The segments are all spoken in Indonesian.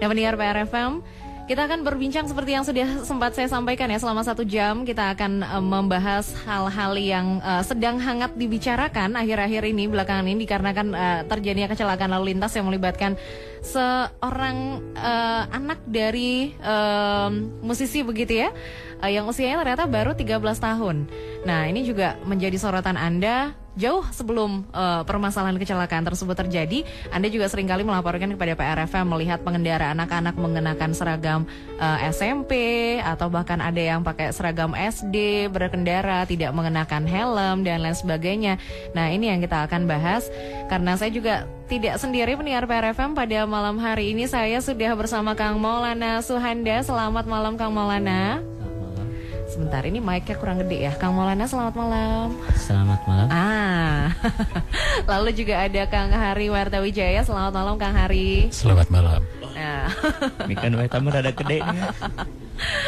Dan pendengar PRFM, kita akan berbincang seperti yang sudah sempat saya sampaikan ya, selama 1 jam kita akan membahas hal-hal yang sedang hangat dibicarakan akhir-akhir ini, belakangan ini, dikarenakan terjadinya kecelakaan lalu lintas yang melibatkan seorang anak dari musisi begitu ya, yang usianya ternyata baru 13 tahun. Nah, ini juga menjadi sorotan Anda. Jauh sebelum permasalahan kecelakaan tersebut terjadi, Anda juga seringkali melaporkan kepada PRFM melihat pengendara anak-anak mengenakan seragam SMP, atau bahkan ada yang pakai seragam SD, berkendara tidak mengenakan helm dan lain sebagainya. Nah, ini yang kita akan bahas, karena saya juga tidak sendiri pendengar PRFM. Pada malam hari ini saya sudah bersama Kang Maulana Suhanda. Selamat malam Kang Maulana. Sebentar, ini mic-nya kurang gede ya. Kang Maulana, selamat malam. Selamat malam. Lalu juga ada Kang Hari Wartawijaya. Selamat malam Kang Hari. Selamat malam. Nah, Mikan tamu rada gede.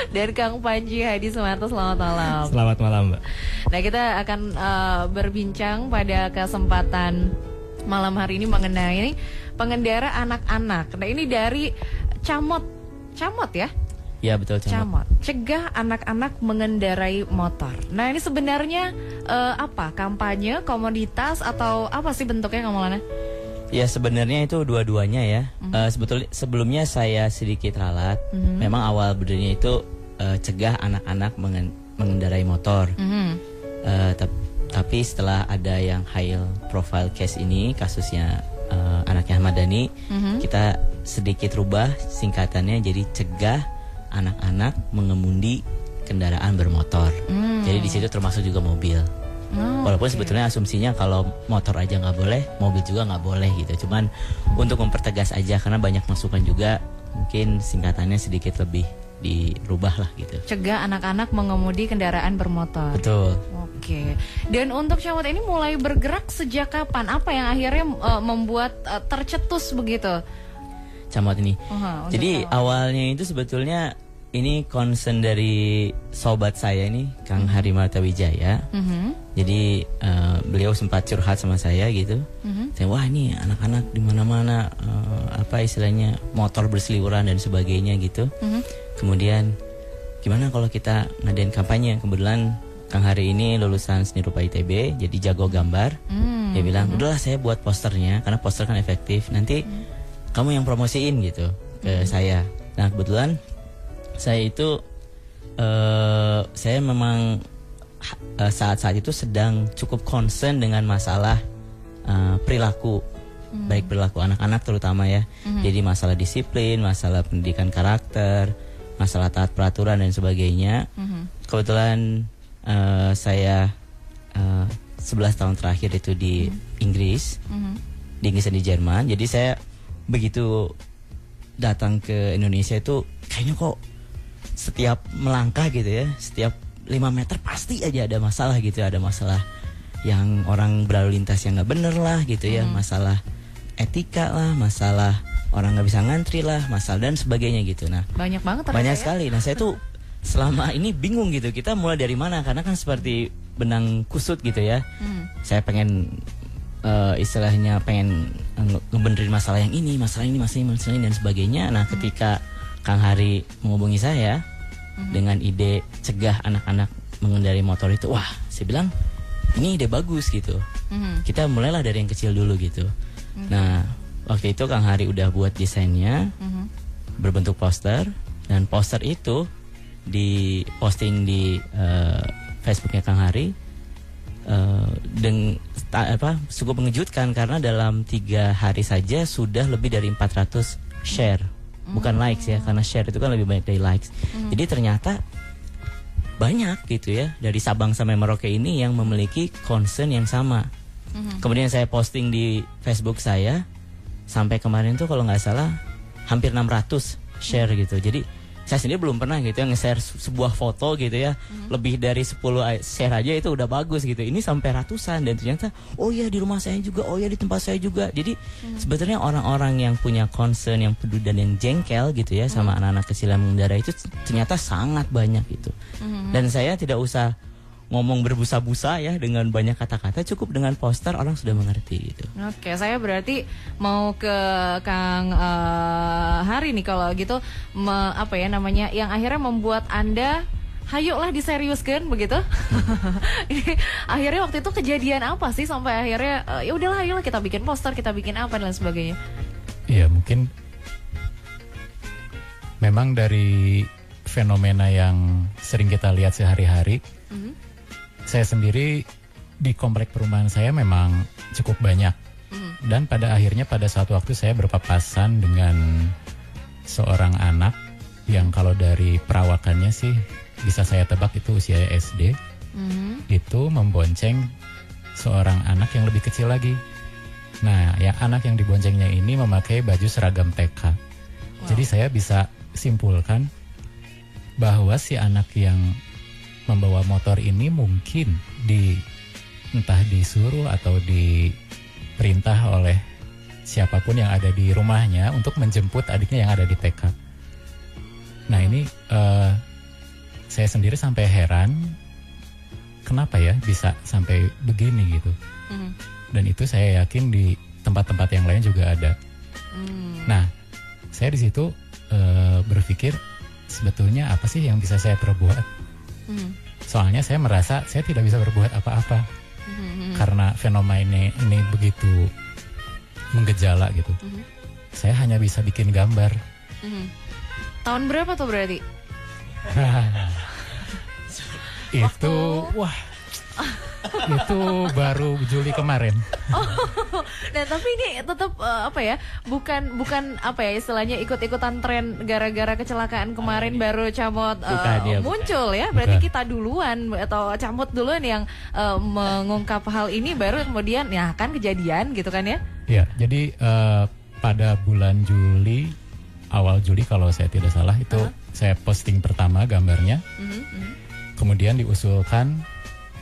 dan Kang Panji Hadi Sumarto. Selamat malam. Selamat malam, Mbak. Nah, kita akan berbincang pada kesempatan malam hari ini mengenai pengendara anak-anak. Nah, ini dari Camot ya? Ya, betul, Camot. Cegah anak-anak mengendarai motor. Nah, ini sebenarnya apa? Kampanye, komoditas, atau apa sih bentuknya, Kang Maulana? Ya, sebenarnya itu dua-duanya ya. Sebelumnya saya sedikit ralat. Memang awal berdirinya itu cegah anak-anak mengendarai motor. Tapi setelah ada yang high profile case ini, kasusnya anaknya Ahmad Dhani, kita sedikit rubah singkatannya jadi cegah anak-anak mengemudi kendaraan bermotor. Jadi di situ termasuk juga mobil. Walaupun sebetulnya asumsinya kalau motor aja nggak boleh, mobil juga nggak boleh gitu. Cuman untuk mempertegas aja, karena banyak masukan juga, mungkin singkatannya sedikit lebih dirubah lah gitu. Cegah anak-anak mengemudi kendaraan bermotor. Betul. Oke. Dan untuk Camot ini mulai bergerak sejak kapan? Apa yang akhirnya membuat tercetus begitu Camot ini? Jadi awalnya itu sebetulnya ini concern dari sobat saya ini, Kang Hari Martawijaya. Jadi beliau sempat curhat sama saya gitu. Saya, wah ini anak-anak di mana-mana, apa istilahnya, motor berseliweran dan sebagainya gitu. Kemudian gimana kalau kita ngadain kampanye? Kebetulan Kang Hari ini lulusan seni rupa ITB, jadi jago gambar. Dia bilang, udahlah saya buat posternya, karena poster kan efektif. Nanti kamu yang promosiin gitu ke saya. Nah, kebetulan saya itu saya memang saat-saat itu sedang cukup concern dengan masalah perilaku, baik perilaku anak-anak terutama ya. Jadi masalah disiplin, masalah pendidikan karakter, masalah taat peraturan dan sebagainya. Kebetulan saya 11 tahun terakhir itu di Inggris, di Inggris dan di Jerman. Jadi saya begitu datang ke Indonesia itu kayaknya kok setiap melangkah gitu ya, setiap 5 meter pasti aja ada masalah gitu. Ada masalah yang orang berlalu lintas yang gak bener lah gitu ya, masalah etika lah, masalah orang gak bisa ngantri lah, masalah dan sebagainya gitu. Nah, banyak banget banyak sekali. Nah, saya tuh selama ini bingung gitu, kita mulai dari mana, karena kan seperti benang kusut gitu ya. Saya pengen istilahnya pengen ngebenerin masalah yang ini, masalah ini dan sebagainya. Nah, ketika Kang Hari menghubungi saya dengan ide cegah anak-anak mengendarai motor itu, wah, saya bilang ini ide bagus gitu. Kita mulailah dari yang kecil dulu gitu. Nah, waktu itu Kang Hari udah buat desainnya berbentuk poster, dan poster itu diposting di Facebooknya Kang Hari. Cukup mengejutkan karena dalam 3 hari saja sudah lebih dari 400 share. Bukan likes ya, karena share itu kan lebih banyak dari likes. Jadi ternyata banyak gitu ya, dari Sabang sampai Merauke ini yang memiliki concern yang sama. Kemudian saya posting di Facebook saya, sampai kemarin tuh kalau nggak salah hampir 600 share gitu. Jadi saya sendiri belum pernah gitu ya nge-share sebuah foto gitu ya, lebih dari 10 share aja itu udah bagus gitu. Ini sampai ratusan, dan ternyata oh ya di rumah saya juga, oh ya di tempat saya juga. Jadi sebetulnya orang-orang yang punya concern, yang peduli dan yang jengkel gitu ya sama anak-anak kecil yang mengendarai itu ternyata sangat banyak gitu. Dan saya tidak usah ngomong berbusa-busa ya dengan banyak kata-kata, cukup dengan poster orang sudah mengerti gitu. Oke, saya berarti mau ke Kang Hari nih kalau gitu, apa ya namanya, yang akhirnya membuat Anda hayuklah diseriuskan begitu. Ini akhirnya waktu itu kejadian apa sih sampai akhirnya ya udahlah ayolah kita bikin poster, kita bikin apa dan sebagainya. Iya, mungkin memang dari fenomena yang sering kita lihat sehari-hari. Saya sendiri di komplek perumahan saya memang cukup banyak. Dan pada akhirnya pada suatu waktu saya berpapasan dengan seorang anak yang kalau dari perawakannya sih bisa saya tebak itu usia SD. Itu membonceng seorang anak yang lebih kecil lagi. Nah, yang anak yang diboncengnya ini memakai baju seragam TK. Jadi saya bisa simpulkan bahwa si anak yang membawa motor ini mungkin entah disuruh atau diperintah oleh siapapun yang ada di rumahnya untuk menjemput adiknya yang ada di TK. Nah ini saya sendiri sampai heran kenapa ya bisa sampai begini gitu. Dan itu saya yakin di tempat-tempat yang lain juga ada. Nah saya di situ berpikir sebetulnya apa sih yang bisa saya perbuat? Soalnya saya merasa saya tidak bisa berbuat apa-apa karena fenomena ini begitu menggejala gitu. Saya hanya bisa bikin gambar. Tahun berapa tuh berarti? Itu baru Juli kemarin. Nah tapi ini tetap apa ya? Bukan apa ya istilahnya ikut-ikutan tren gara-gara kecelakaan kemarin baru Camot muncul ya. Berarti kita duluan atau Camot duluan yang mengungkap hal ini baru kemudian ya kan kejadian gitu kan ya? Iya, jadi pada bulan Juli, awal Juli kalau saya tidak salah itu saya posting pertama gambarnya. Kemudian diusulkan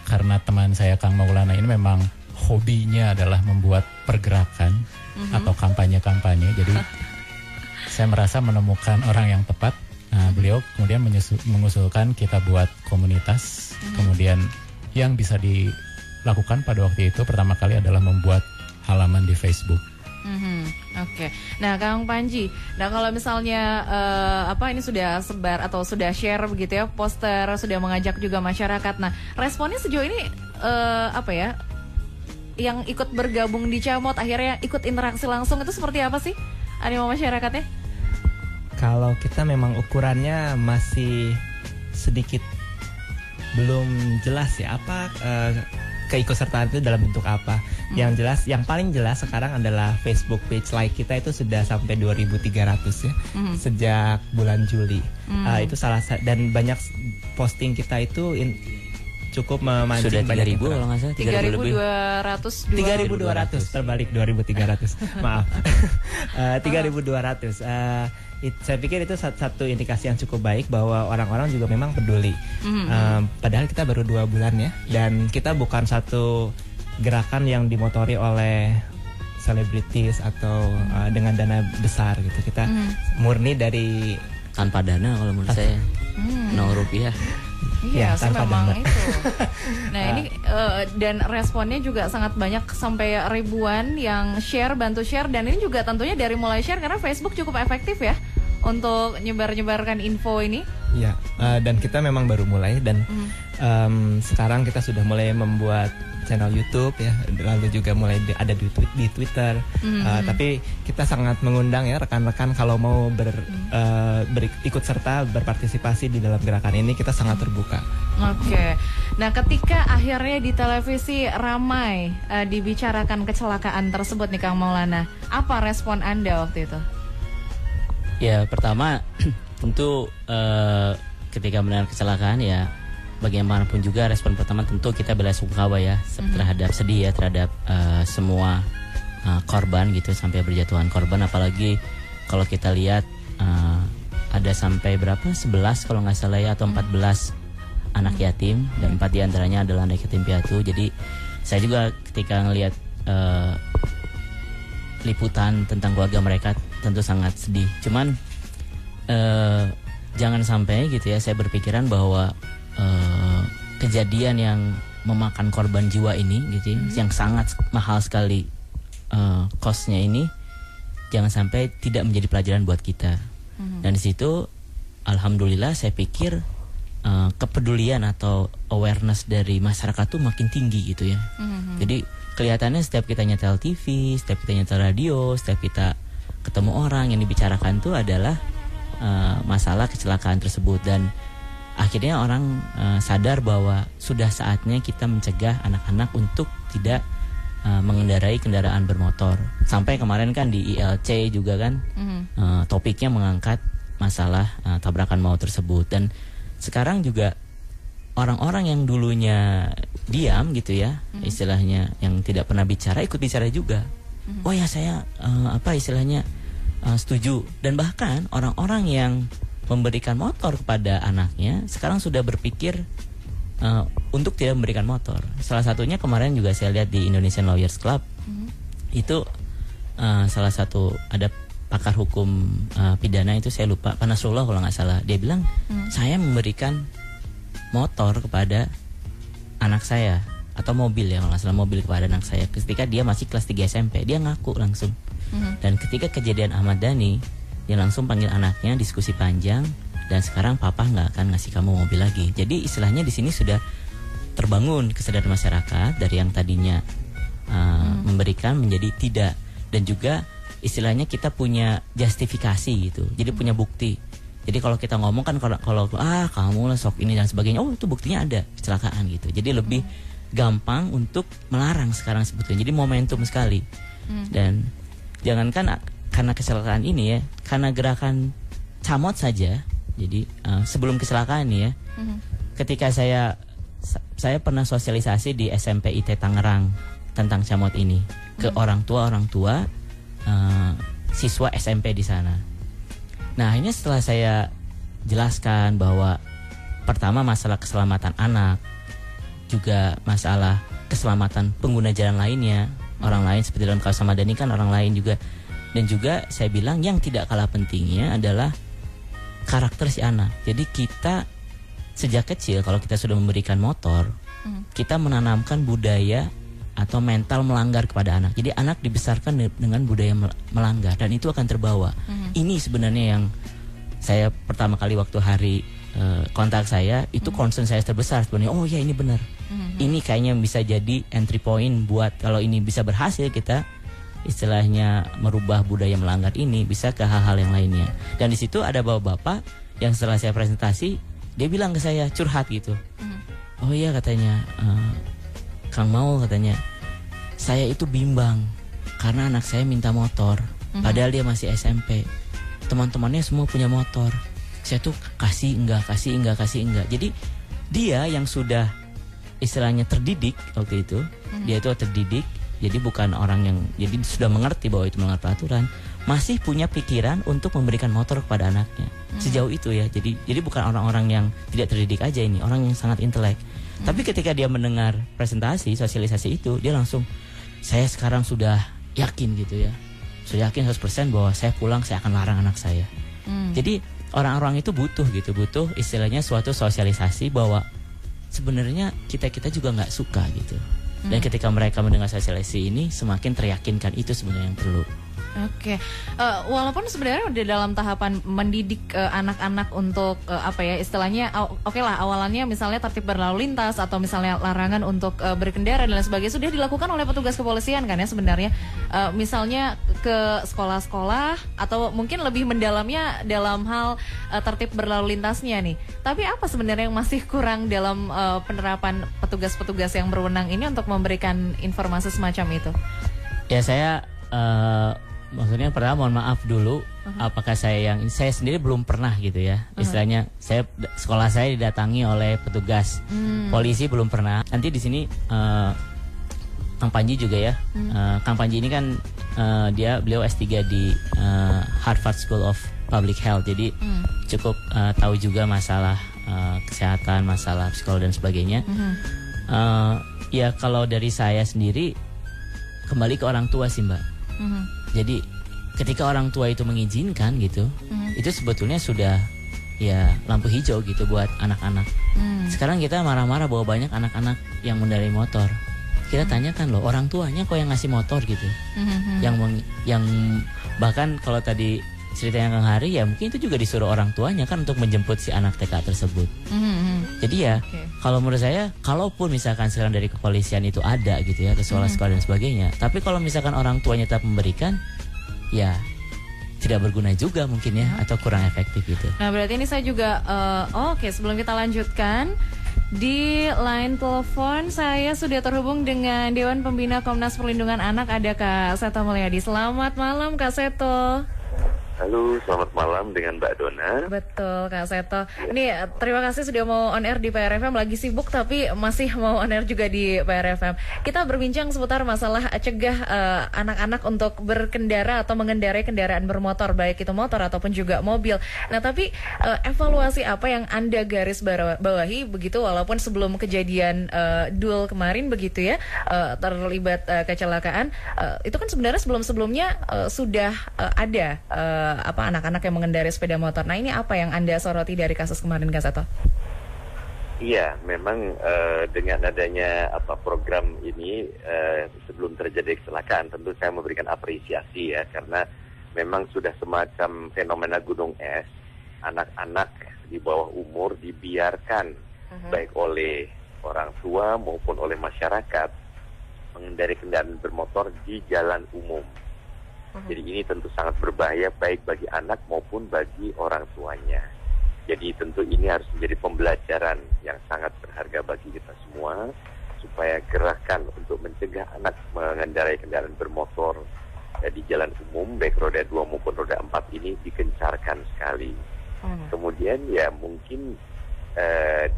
karena teman saya Kang Maulana ini memang hobinya adalah membuat pergerakan atau kampanye-kampanye. Jadi saya merasa menemukan orang yang tepat. Nah, beliau kemudian mengusulkan kita buat komunitas. Kemudian yang bisa dilakukan pada waktu itu pertama kali adalah membuat halaman di Facebook. Oke. Nah, Kang Panji, nah kalau misalnya ini sudah sebar atau sudah share begitu ya, poster sudah mengajak juga masyarakat. Nah, responnya sejauh ini yang ikut bergabung di Camot akhirnya ikut interaksi langsung itu seperti apa sih animo masyarakatnya? Kalau kita memang ukurannya masih sedikit belum jelas ya apa keikutsertaan itu dalam bentuk apa. Yang jelas, yang paling jelas sekarang adalah Facebook page like kita itu sudah sampai 2.300 ya sejak bulan Juli. Itu salah dan banyak posting kita itu cukup memancing sudah 3.000 kalau nggak salah 3.200 terbalik 2.300 maaf 3.200. Saya pikir itu satu indikasi yang cukup baik bahwa orang-orang juga memang peduli. Padahal kita baru 2 bulan ya, dan kita bukan satu gerakan yang dimotori oleh selebritis atau dengan dana besar gitu. Kita murni dari tanpa dana kalau menurut saya 0 rupiah. Iya, sih memang itu. Nah ini dan responnya juga sangat banyak sampai ribuan yang share, bantu share, dan ini juga tentunya dari mulai share karena Facebook cukup efektif ya untuk nyebar-nyebarkan info ini. Iya, dan kita memang baru mulai dan sekarang kita sudah mulai membuat channel YouTube ya, lalu juga mulai ada di Twitter. Tapi kita sangat mengundang ya rekan-rekan kalau mau ikut serta berpartisipasi di dalam gerakan ini, kita sangat terbuka. Oke. Nah, ketika akhirnya di televisi ramai dibicarakan kecelakaan tersebut nih Kang Maulana, apa respon Anda waktu itu? Ya, pertama tentu ketika mendengar kecelakaan ya bagaimanapun juga respon pertama tentu kita belasungkawa ya terhadap sedih ya terhadap semua korban gitu, sampai berjatuhan korban, apalagi kalau kita lihat ada sampai berapa 11 kalau nggak salah ya atau 14 anak yatim dan 4 diantaranya adalah anak yatim piatu. Jadi saya juga ketika ngelihat liputan tentang keluarga mereka tentu sangat sedih. Cuman jangan sampai gitu ya saya berpikiran bahwa kejadian yang memakan korban jiwa ini gitu, yang sangat mahal sekali cost-nya ini, jangan sampai tidak menjadi pelajaran buat kita. Dan di situ alhamdulillah saya pikir kepedulian atau awareness dari masyarakat tuh makin tinggi gitu ya. Jadi kelihatannya setiap kita nyetel TV, setiap kita nyetel radio, setiap kita ketemu orang, yang dibicarakan tuh adalah masalah kecelakaan tersebut. Dan akhirnya orang sadar bahwa sudah saatnya kita mencegah anak-anak untuk tidak mengendarai kendaraan bermotor. Sampai kemarin kan di ILC juga kan topiknya mengangkat masalah tabrakan maut tersebut. Dan sekarang juga orang-orang yang dulunya diam gitu ya, istilahnya yang tidak pernah bicara, ikut bicara juga. Oh ya saya setuju. Dan bahkan orang-orang yang memberikan motor kepada anaknya sekarang sudah berpikir untuk tidak memberikan motor. Salah satunya kemarin juga saya lihat di Indonesian Lawyers Club. Itu salah satu ada pakar hukum pidana, itu saya lupa, Pak Nasrullah kalau nggak salah. Dia bilang saya memberikan motor kepada anak saya, atau mobil ya kalau nggak salah, mobil kepada anak saya ketika dia masih kelas 3 SMP. Dia ngaku langsung. Dan ketika kejadian Ahmad Dhani, dia langsung panggil anaknya, diskusi panjang, dan sekarang papa nggak akan ngasih kamu mobil lagi. Jadi istilahnya di sini sudah terbangun kesadaran masyarakat dari yang tadinya memberikan menjadi tidak. Dan juga istilahnya kita punya justifikasi gitu, jadi punya bukti. Jadi kalau kita ngomong kan kalau kamu lah sok ini dan sebagainya, oh itu buktinya ada kecelakaan gitu. Jadi lebih gampang untuk melarang sekarang sebetulnya. Jadi momentum sekali. Dan jangankan karena kecelakaan ini ya, karena gerakan camot saja. Jadi sebelum kecelakaan ini ya, ketika saya pernah sosialisasi di SMP IT Tangerang tentang camot ini ke orang tua siswa SMP di sana. Nah ini setelah saya jelaskan bahwa pertama masalah keselamatan anak, juga masalah keselamatan pengguna jalan lainnya, orang lain seperti dalam kasus Ahmad Dhani kan orang lain juga. Dan juga saya bilang yang tidak kalah pentingnya adalah karakter si anak. Jadi kita sejak kecil kalau kita sudah memberikan motor, kita menanamkan budaya atau mental melanggar kepada anak. Jadi anak dibesarkan dengan budaya melanggar, dan itu akan terbawa. Ini sebenarnya yang saya pertama kali waktu hari kontak saya, itu concern saya terbesar sebenarnya. Oh ya ini benar. Ini kayaknya bisa jadi entry point buat kalau ini bisa berhasil, kita istilahnya merubah budaya melanggar ini bisa ke hal-hal yang lainnya. Dan di situ ada bapak-bapak yang setelah saya presentasi, dia bilang ke saya, curhat gitu. Oh iya katanya, Kang Maul katanya, saya itu bimbang karena anak saya minta motor, padahal dia masih SMP. Teman-temannya semua punya motor. Saya tuh kasih enggak. Jadi dia yang sudah istilahnya terdidik waktu itu, dia itu terdidik. Jadi bukan orang yang jadi sudah mengerti bahwa itu melanggar peraturan, masih punya pikiran untuk memberikan motor kepada anaknya. Sejauh itu ya. Jadi bukan orang-orang yang tidak terdidik aja ini, orang yang sangat intelek. Tapi ketika dia mendengar presentasi, sosialisasi itu, dia langsung, saya sekarang sudah yakin gitu ya. Sudah yakin 100% bahwa saya pulang saya akan larang anak saya. Jadi orang-orang itu butuh istilahnya suatu sosialisasi bahwa sebenarnya kita juga nggak suka gitu. Dan ketika mereka mendengar sosialisasi ini, semakin teryakinkan itu sebenarnya yang perlu. Oke, walaupun sebenarnya udah dalam tahapan mendidik anak-anak untuk istilahnya oke lah, awalannya misalnya tertib berlalu lintas atau misalnya larangan untuk berkendara dan lain sebagainya sudah dilakukan oleh petugas kepolisian kan ya sebenarnya, misalnya ke sekolah-sekolah atau mungkin lebih mendalamnya dalam hal tertib berlalu lintasnya nih. Tapi apa sebenarnya yang masih kurang dalam penerapan petugas-petugas yang berwenang ini untuk memberikan informasi semacam itu? Ya saya maksudnya pertama mohon maaf dulu, apakah saya sendiri belum pernah gitu ya, istilahnya sekolah saya didatangi oleh petugas polisi belum pernah. Nanti di sini Kang Panji juga ya, Kang Panji ini kan beliau S3 di Harvard School of Public Health, jadi cukup tahu juga masalah kesehatan, masalah psikologi dan sebagainya. Ya kalau dari saya sendiri kembali ke orang tua sih Mbak. Jadi ketika orang tua itu mengizinkan gitu, itu sebetulnya sudah ya lampu hijau gitu buat anak-anak. Sekarang kita marah-marah bahwa banyak anak-anak yang mengendarai motor. Kita tanyakan loh, orang tuanya kok yang ngasih motor gitu. Yang bahkan kalau tadi ceritanya Kang Hari, ya mungkin itu juga disuruh orang tuanya kan untuk menjemput si anak TK tersebut. Jadi ya, kalau menurut saya, kalaupun misalkan sekarang dari kepolisian itu ada gitu ya, ke sekolah-sekolah dan sebagainya, tapi kalau misalkan orang tuanya tetap memberikan, ya tidak berguna juga mungkin ya, atau kurang efektif gitu. Nah berarti ini saya juga, oke, sebelum kita lanjutkan, di line telepon saya sudah terhubung dengan Dewan Pembina Komnas Perlindungan Anak, ada Kak Seto Mulyadi. Selamat malam Kak Seto. Halo, selamat malam dengan Mbak Dona. Betul Kak Seto. Ini terima kasih sudah mau on air di PRFM. Lagi sibuk tapi masih mau on air juga di PRFM. Kita berbincang seputar masalah cegah anak-anak untuk berkendara atau mengendarai kendaraan bermotor, baik itu motor ataupun juga mobil. Nah tapi evaluasi apa yang Anda garis bawahi begitu, walaupun sebelum kejadian duel kemarin begitu ya, terlibat kecelakaan, itu kan sebenarnya sebelum-sebelumnya sudah ada anak-anak yang mengendarai sepeda motor. Nah ini apa yang Anda soroti dari kasus kemarin Kak Seto? Iya, memang dengan adanya program ini sebelum terjadi kecelakaan, tentu saya memberikan apresiasi ya, karena memang sudah semacam fenomena gunung es, anak-anak di bawah umur dibiarkan baik oleh orang tua maupun oleh masyarakat mengendarai kendaraan bermotor di jalan umum. Jadi ini tentu sangat berbahaya baik bagi anak maupun bagi orang tuanya. Jadi tentu ini harus menjadi pembelajaran yang sangat berharga bagi kita semua, supaya gerakan untuk mencegah anak mengendarai kendaraan bermotor di jalan umum baik roda 2 maupun roda 4 ini digencarkan sekali. Kemudian ya mungkin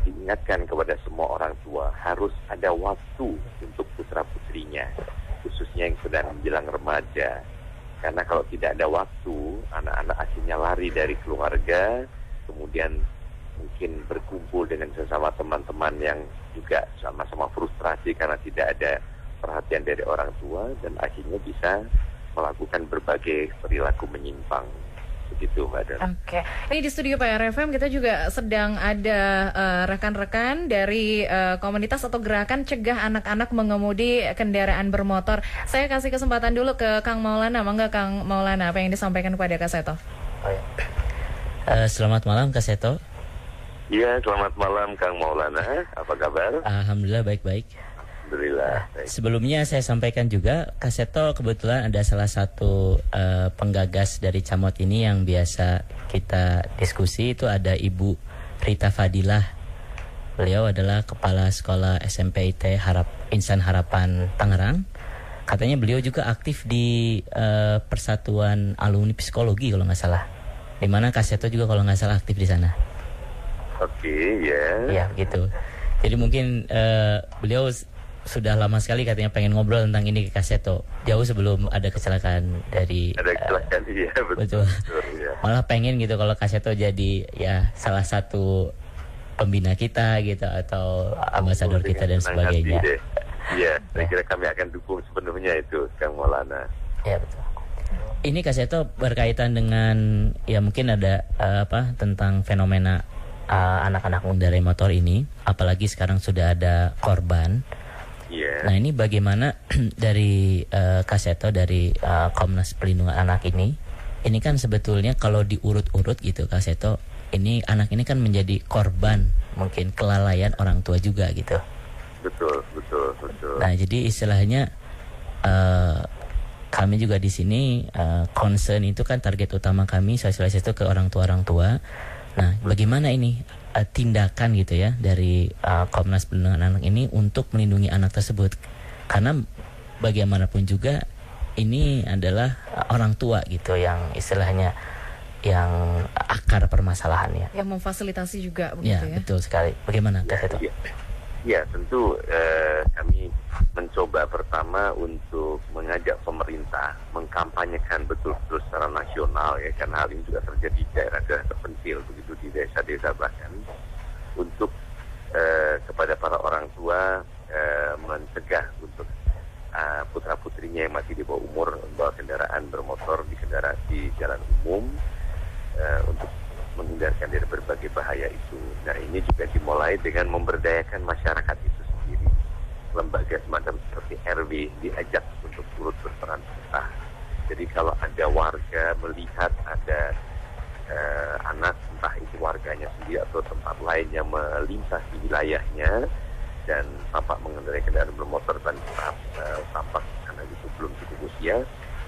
diingatkan kepada semua orang tua harus ada waktu untuk putra-putrinya, khususnya yang sedang menjelang remaja. Karena kalau tidak ada waktu, anak-anak akhirnya lari dari keluarga, kemudian mungkin berkumpul dengan sesama teman-teman yang juga sama-sama frustrasi karena tidak ada perhatian dari orang tua, dan akhirnya bisa melakukan berbagai perilaku menyimpang. Begitu Mbak Dan. Oke, ini di studio PRFM kita juga sedang ada rekan-rekan dari komunitas atau gerakan cegah anak-anak mengemudi kendaraan bermotor. Saya kasih kesempatan dulu ke Kang Maulana. Mangga Kang Maulana, apa yang disampaikan kepada Kak Seto? Selamat malam Kak Seto. Iya, selamat malam Kang Maulana. Apa kabar? Alhamdulillah baik-baik. Alhamdulillah. Sebelumnya saya sampaikan juga, Kak Seto kebetulan ada salah satu penggagas dari Camot ini yang biasa kita diskusi, itu ada Ibu Rita Fadilah. Beliau adalah Kepala Sekolah SMP IT Insan Harapan Tangerang. Katanya beliau juga aktif di Persatuan Alumni Psikologi kalau nggak salah. Di mana Kak Seto juga kalau nggak salah aktif di sana. Oke, ya. Iya, gitu. Jadi mungkin beliau sudah lama sekali katanya pengen ngobrol tentang ini ke Kak Seto, jauh sebelum ada kecelakaan dari iya betul, ya. Malah pengen gitu kalau Kak Seto jadi ya salah satu pembina kita gitu, atau ambasador kita dan sebagainya. Iya, saya kira kami akan dukung sepenuhnya itu Kang Maulana. Ya betul. Ini Kak Seto berkaitan dengan ya mungkin ada tentang fenomena anak-anak mengendarai motor ini, apalagi sekarang sudah ada korban. Yeah. Nah ini bagaimana dari Kak Seto dari Komnas Perlindungan Anak ini kan sebetulnya kalau diurut-urut gitu Kak Seto, ini anak ini kan menjadi korban mungkin kelalaian orang tua juga gitu. Betul. Nah jadi istilahnya kami juga di sini concern itu kan target utama kami sosialisasi itu ke orang tua. Nah bagaimana ini tindakan gitu ya dari Komnas Perlindungan Anak ini untuk melindungi anak tersebut, karena bagaimanapun juga ini adalah orang tua gitu yang istilahnya yang akar permasalahannya, yang memfasilitasi juga begitu ya. Betul sekali. Bagaimana Kak Seto? Ya tentu kami mencoba pertama untuk mengajak pemerintah mengkampanyekan betul-betul secara nasional ya, karena hal ini juga terjadi di daerah-daerah terpencil begitu, di desa-desa bahkan, untuk kepada para orang tua mencegah untuk putra-putrinya yang masih di bawah umur membawa kendaraan bermotor di jalan umum, untuk menghindarkan dari berbagai bahaya itu. Nah, ini juga dimulai dengan memberdayakan masyarakat itu sendiri. Lembaga semacam seperti RW diajak untuk turut berperan serta. Jadi kalau ada warga melihat ada anak, entah itu warganya sendiri atau tempat lain yang melintas di wilayahnya dan tampak mengendarai kendaraan bermotor dan tampak anak itu belum cukup usia,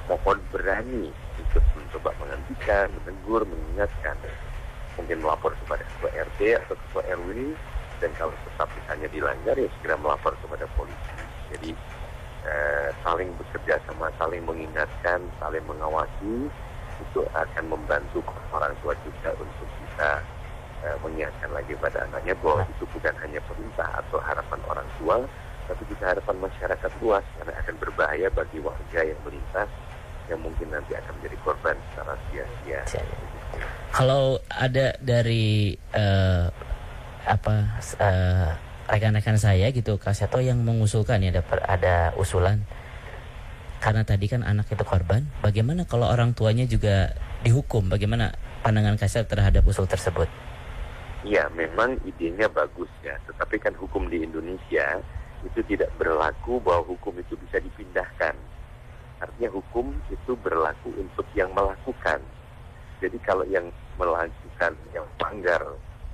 mohon berani untuk mencoba menghentikan, menegur, mengingatkan, mungkin melapor kepada ketua RT atau ketua RW, dan kalau tetap misalnya dilanggar ya segera melapor kepada polisi. Jadi saling bekerja sama, saling mengingatkan, saling mengawasi, itu akan membantu orang tua juga untuk bisa mengingatkan lagi pada anaknya bahwa itu bukan hanya perintah atau harapan orang tua, tapi juga harapan masyarakat luas, karena akan berbahaya bagi warga yang melintas yang mungkin nanti akan menjadi korban secara sia-sia. Kalau ada dari rekan-rekan saya gitu, Kak Seto, yang mengusulkan ya, ada usulan. Karena tadi kan anak itu korban, bagaimana kalau orang tuanya juga dihukum? Bagaimana pandangan Kak Seto terhadap usul tersebut? Ya, memang idenya bagus ya, tetapi kan hukum di Indonesia itu tidak berlaku bahwa hukum itu bisa dipindahkan. Artinya hukum itu berlaku untuk yang melakukan. Jadi kalau yang melakukan, yang melanggar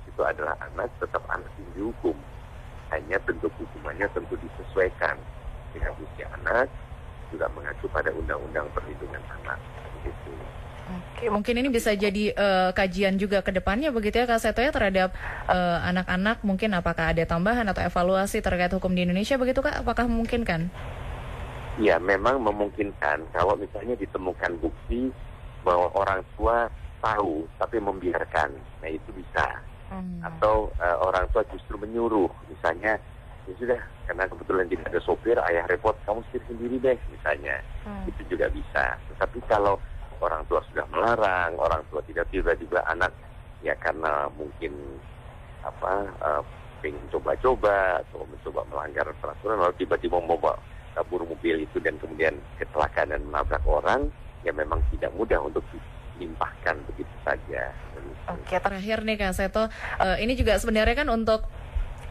itu adalah anak, tetap anak yang dihukum. Hanya bentuk hukumannya tentu disesuaikan dengan usia anak, juga mengacu pada Undang-Undang Perlindungan Anak. Begitu. Oke, mungkin ini bisa jadi kajian juga ke depannya begitu ya Kak Seto ya, terhadap anak-anak, mungkin apakah ada tambahan atau evaluasi terkait hukum di Indonesia begitu Kak? Apakah memungkinkan? Ya, memang memungkinkan kalau misalnya ditemukan bukti bahwa orang tua tahu tapi membiarkan. Nah, itu bisa. Atau orang tua justru menyuruh, misalnya ya sudah, karena kebetulan tidak ada sopir, ayah repot, kamu setir sendiri deh misalnya. Itu juga bisa. Tetapi kalau orang tua sudah melarang, orang tua tidak, tiba-tiba anak ya karena mungkin pengen coba-coba atau mencoba melanggar peraturan, lalu tiba-tiba membawa kabur mobil itu dan kemudian kecelakaan dan menabrak orang, ya memang tidak mudah untuk dilimpahkan begitu saja. Oke, terakhir nih Kak Seto, ini juga sebenarnya kan untuk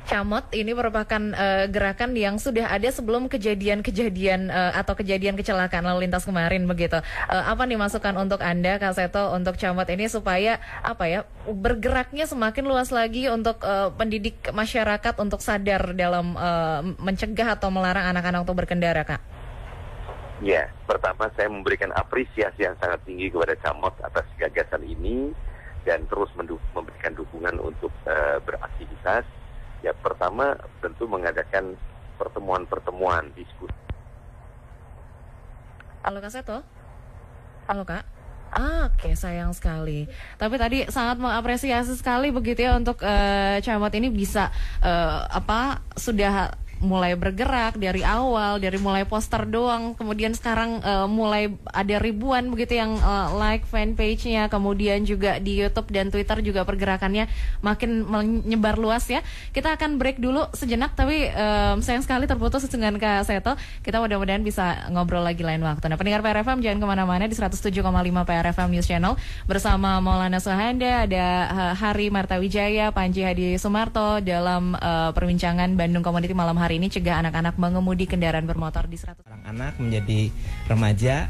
Camot ini merupakan gerakan yang sudah ada sebelum kejadian-kejadian atau kejadian kecelakaan lalu lintas kemarin begitu. Apa nih masukan untuk Anda Kak Seto untuk Camot ini supaya bergeraknya semakin luas lagi untuk pendidik masyarakat untuk sadar dalam mencegah atau melarang anak-anak untuk berkendara, Kak? Ya, pertama saya memberikan apresiasi yang sangat tinggi kepada Camot atas gagasan ini dan terus memberikan dukungan untuk beraktivitas. Ya, pertama tentu mengadakan pertemuan-pertemuan diskusi. Halo Kak Seto? Halo Kak? Oke, sayang sekali. Tapi tadi sangat mengapresiasi sekali begitu ya untuk Camot ini bisa sudah mulai bergerak dari awal, dari mulai poster doang, kemudian sekarang mulai ada ribuan begitu yang like fanpage-nya, kemudian juga di YouTube dan Twitter juga pergerakannya makin menyebar luas ya. Kita akan break dulu sejenak, tapi sayang sekali terputus dengan Kak Seto. Kita mudah-mudahan bisa ngobrol lagi lain waktu. Nah, pendengar PRFM jangan kemana-mana di 107,5 PRFM News Channel bersama Maulana Sohanda, ada Hari Martawijaya, Panji Hadi Sumarto dalam perbincangan Bandung Community malam hari ini, cegah anak-anak mengemudi kendaraan bermotor di 100. Orang anak menjadi remaja,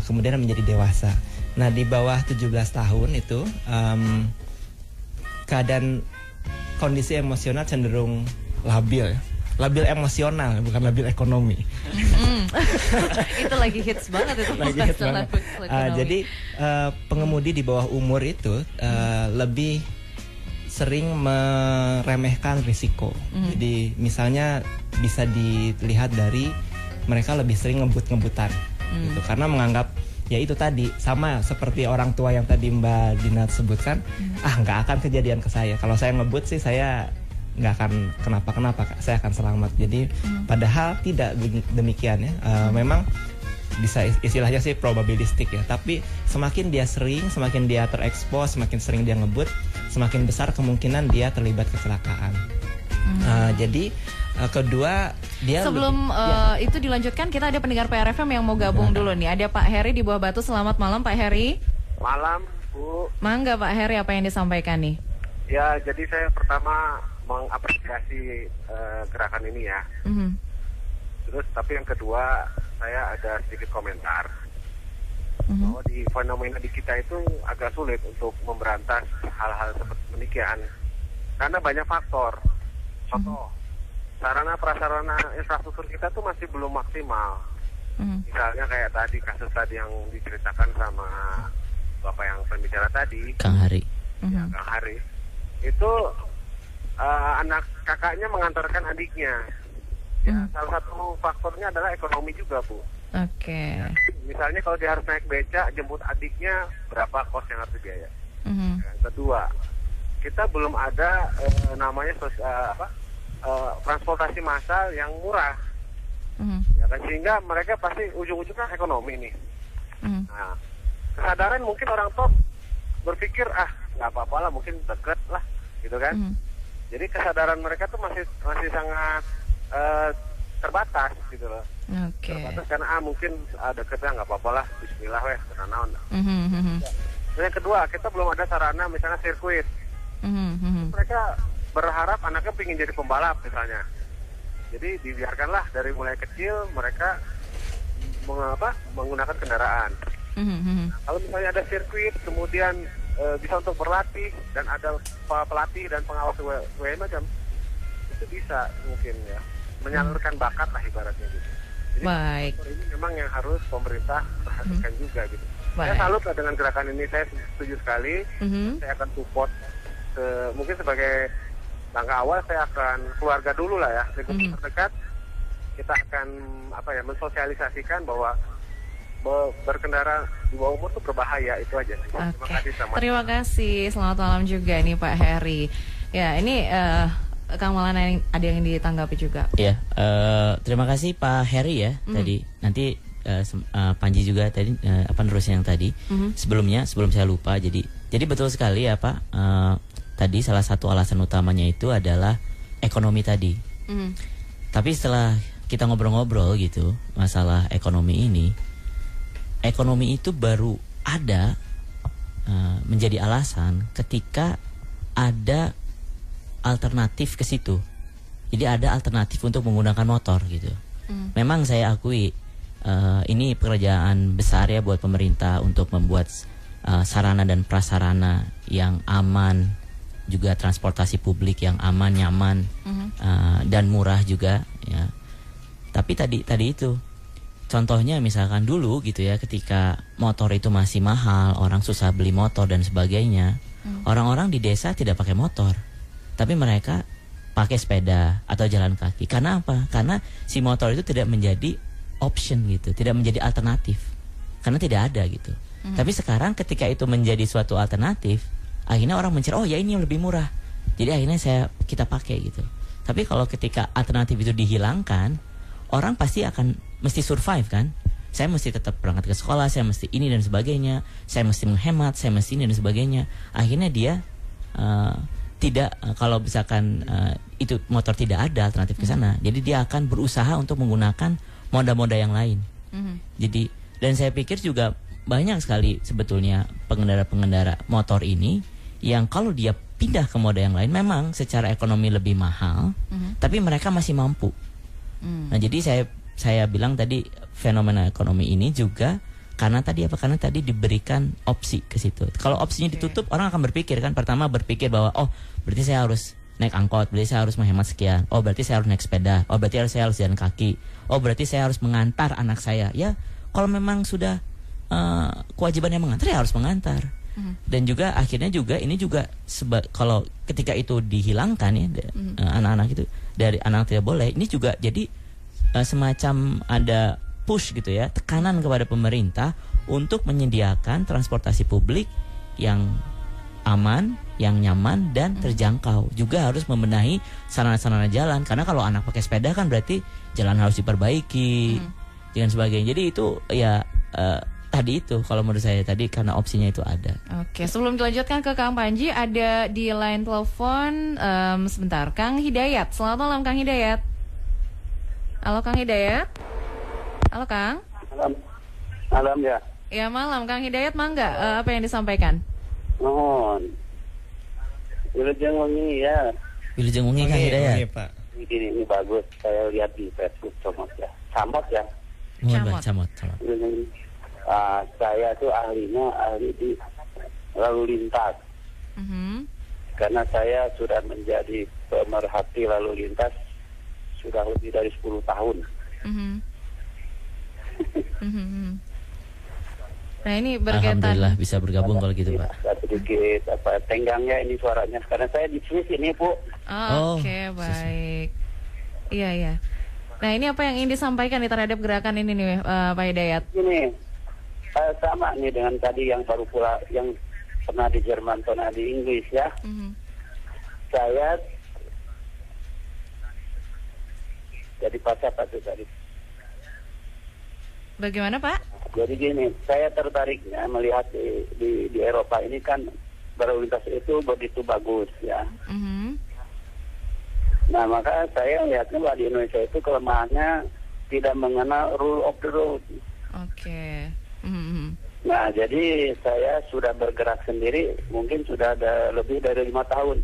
kemudian menjadi dewasa. Nah, di bawah 17 tahun itu keadaan kondisi emosional cenderung labil ya. Labil emosional, bukan labil ekonomi. Itu lagi hits banget itu. Lagi hits banget. Jadi pengemudi di bawah umur itu lebih sering meremehkan risiko. Jadi misalnya bisa dilihat dari mereka lebih sering ngebut-ngebutan gitu, karena menganggap ya itu tadi, sama seperti orang tua yang tadi Mbak Dina sebutkan, nggak akan kejadian ke saya. Kalau saya ngebut sih saya nggak akan kenapa-kenapa, saya akan selamat. Jadi padahal tidak demikian ya. Memang bisa istilahnya sih probabilistik ya, tapi semakin dia sering, semakin dia terekspos, semakin sering dia ngebut, semakin besar kemungkinan dia terlibat kecelakaan. Jadi kedua dia sebelum itu dilanjutkan, kita ada pendengar PRFM yang mau gabung dulu nih. Ada Pak Heri di Buah Batu. Selamat malam Pak Heri. Malam Bu. Mangga Pak Heri, apa yang disampaikan nih? Ya, jadi saya pertama mengapresiasi gerakan ini ya. Terus tapi yang kedua, saya ada sedikit komentar bahwa di fenomena di kita itu agak sulit untuk memberantas hal-hal seperti demikian karena banyak faktor. Contoh, sarana prasarana infrastruktur kita tuh masih belum maksimal. Misalnya kayak tadi kasus tadi yang diceritakan sama Bapak yang pembicara tadi, Kang Hari. Ya, Kang Hari. Itu anak kakaknya mengantarkan adiknya. Ya, salah satu faktornya adalah ekonomi juga, Bu. Oke. Ya, misalnya kalau dia harus naik beca jemput adiknya, berapa kos yang harus dibiayai? Yang kedua, kita belum ada namanya transportasi massal yang murah. Ya kan, sehingga mereka pasti ujung-ujungnya ekonomi nih. Nah, kesadaran mungkin orang tua berpikir nggak apa-apa lah, mungkin deket lah, gitu kan. Jadi kesadaran mereka tuh masih sangat terbatas gitu loh. Terbatas karena mungkin deketnya nggak apa-apa lah, bismillah weh, kena naon. Yang kedua, kita belum ada sarana misalnya sirkuit. Mereka berharap anaknya ingin jadi pembalap misalnya. Jadi dibiarkanlah dari mulai kecil mereka menggunakan kendaraan. Kalau misalnya ada sirkuit, kemudian bisa untuk berlatih dan ada pelatih dan pengawas macam itu bisa mungkin ya menyalurkan bakat lah ibaratnya gitu. Jadi baik. Ini memang yang harus pemerintah perhatikan juga gitu. Saya salut dengan gerakan ini, saya setuju sekali. Saya akan support mungkin sebagai langkah awal saya akan keluarga dulu lah ya, lingkungan terdekat kita akan mensosialisasikan bahwa berkendara di bawah umur itu berbahaya, itu aja. Terima kasih. Terima kasih. Selamat malam juga nih Pak Heri. Ya, ini Kang Maulana ada yang ditanggapi juga. Ya, terima kasih Pak Heri ya tadi. Nanti Panji juga tadi nerusin yang tadi. Sebelum saya lupa. Jadi betul sekali ya Pak. Tadi salah satu alasan utamanya itu adalah ekonomi tadi. Tapi setelah kita ngobrol-ngobrol gitu masalah ekonomi ini, ekonomi itu baru ada menjadi alasan ketika ada alternatif ke situ. Jadi ada alternatif untuk menggunakan motor gitu. Memang saya akui ini pekerjaan besar ya buat pemerintah untuk membuat sarana dan prasarana yang aman, juga transportasi publik yang aman, nyaman, dan murah juga ya. Tapi tadi itu contohnya misalkan dulu gitu ya, ketika motor itu masih mahal, orang susah beli motor dan sebagainya. Orang-orang di desa tidak pakai motor, tapi mereka pakai sepeda atau jalan kaki. Karena apa? Karena si motor itu tidak menjadi option gitu, tidak menjadi alternatif. Karena tidak ada gitu. Tapi sekarang ketika itu menjadi suatu alternatif, akhirnya orang mencari, oh ya ini yang lebih murah. Jadi akhirnya kita pakai gitu. Tapi kalau ketika alternatif itu dihilangkan, orang pasti akan mesti survive kan. Saya mesti tetap berangkat ke sekolah, saya mesti ini dan sebagainya, saya mesti menghemat, saya mesti ini dan sebagainya. Akhirnya dia tidak, kalau misalkan itu motor tidak ada alternatif ke sana, jadi dia akan berusaha untuk menggunakan moda-moda yang lain. Jadi, dan saya pikir juga banyak sekali sebetulnya pengendara-pengendara motor ini yang kalau dia pindah ke moda yang lain memang secara ekonomi lebih mahal, tapi mereka masih mampu. Nah, jadi saya bilang tadi fenomena ekonomi ini juga karena tadi diberikan opsi ke situ. Kalau opsinya ditutup, orang akan berpikir kan, pertama berpikir bahwa oh berarti saya harus naik angkot, berarti saya harus menghemat sekian, oh berarti saya harus naik sepeda, oh berarti saya harus jalan kaki, oh berarti saya harus mengantar anak saya. Ya kalau memang sudah kewajibannya mengantar ya harus mengantar. Dan juga akhirnya juga ini juga kalau ketika itu dihilangkan ya anak-anak itu dari anak tidak boleh, ini juga jadi semacam ada push gitu ya, tekanan kepada pemerintah untuk menyediakan transportasi publik yang aman, yang nyaman dan terjangkau. Juga harus membenahi sarana-sarana jalan, karena kalau anak pakai sepeda kan berarti jalan harus diperbaiki dan sebagainya. Jadi itu ya tadi itu kalau menurut saya tadi karena opsinya itu ada. Oke, sebelum dilanjutkan ke Kang Panji, ada di line telepon sebentar Kang Hidayat. Selamat malam Kang Hidayat. Halo Kang Hidayat. Halo Kang. Malam ya. Ya malam Kang Hidayat, mangga apa yang disampaikan? Wilujeng Wengi ya. Wilujeng Wengi Kang Hidayat. Pak. Ini bagus, saya lihat di Facebook Camot ya. Camot. Saya tuh ahli di lalu lintas. Karena saya sudah menjadi pemerhati lalu lintas sudah lebih dari 10 tahun. Nah ini berkaitan. Alhamdulillah bisa bergabung kalau gitu Pak. Sedikit tenggangnya ini suaranya. Karena saya di Swiss ini Bu. Oke, baik. Iya. Nah ini apa yang ingin disampaikan nih terhadap gerakan ini nih Pak Hidayat? Ini sama nih dengan tadi yang baru pula yang pernah di Jerman, pernah di Inggris ya. Saya jadi pasca tadi. Bagaimana Pak? Jadi gini, saya tertariknya melihat di Eropa ini kan berlalu lintas itu begitu bagus ya. Nah maka saya lihatnya bahwa di Indonesia itu kelemahannya tidak mengenal rule of the road. Oke. Nah jadi saya sudah bergerak sendiri, mungkin sudah ada lebih dari 5 tahun.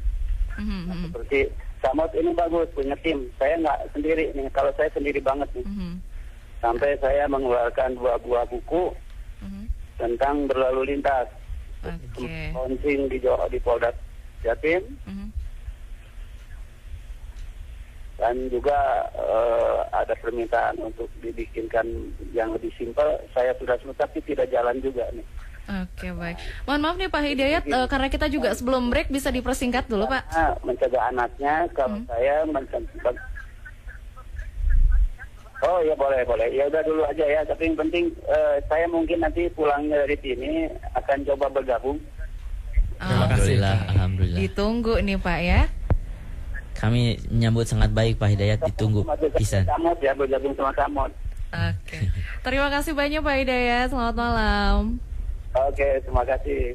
Seperti Camot ini bagus, punya tim. Saya nggak sendiri nih, kalau saya sendiri banget nih. Sampai saya mengeluarkan 2 buah buku tentang berlalu lintas. Launching di Polda Jatim. Dan juga ada permintaan untuk dibikinkan yang lebih simpel. Saya sudah sempat tapi tidak jalan juga nih. Oke, baik. Mohon maaf nih Pak Hidayat, karena kita juga sebelum break bisa dipersingkat dulu Pak. Mencegah anaknya, kalau saya Oh ya boleh. Ya udah dulu aja ya. Tapi yang penting saya mungkin nanti pulangnya dari sini akan coba bergabung. Alhamdulillah. Ditunggu nih Pak ya. Kami menyambut sangat baik Pak Hidayat, ditunggu pisan. Camot ya, bergabung sama Camot. Oke. Terima kasih banyak Pak Hidayat. Selamat malam. Oke, terima kasih.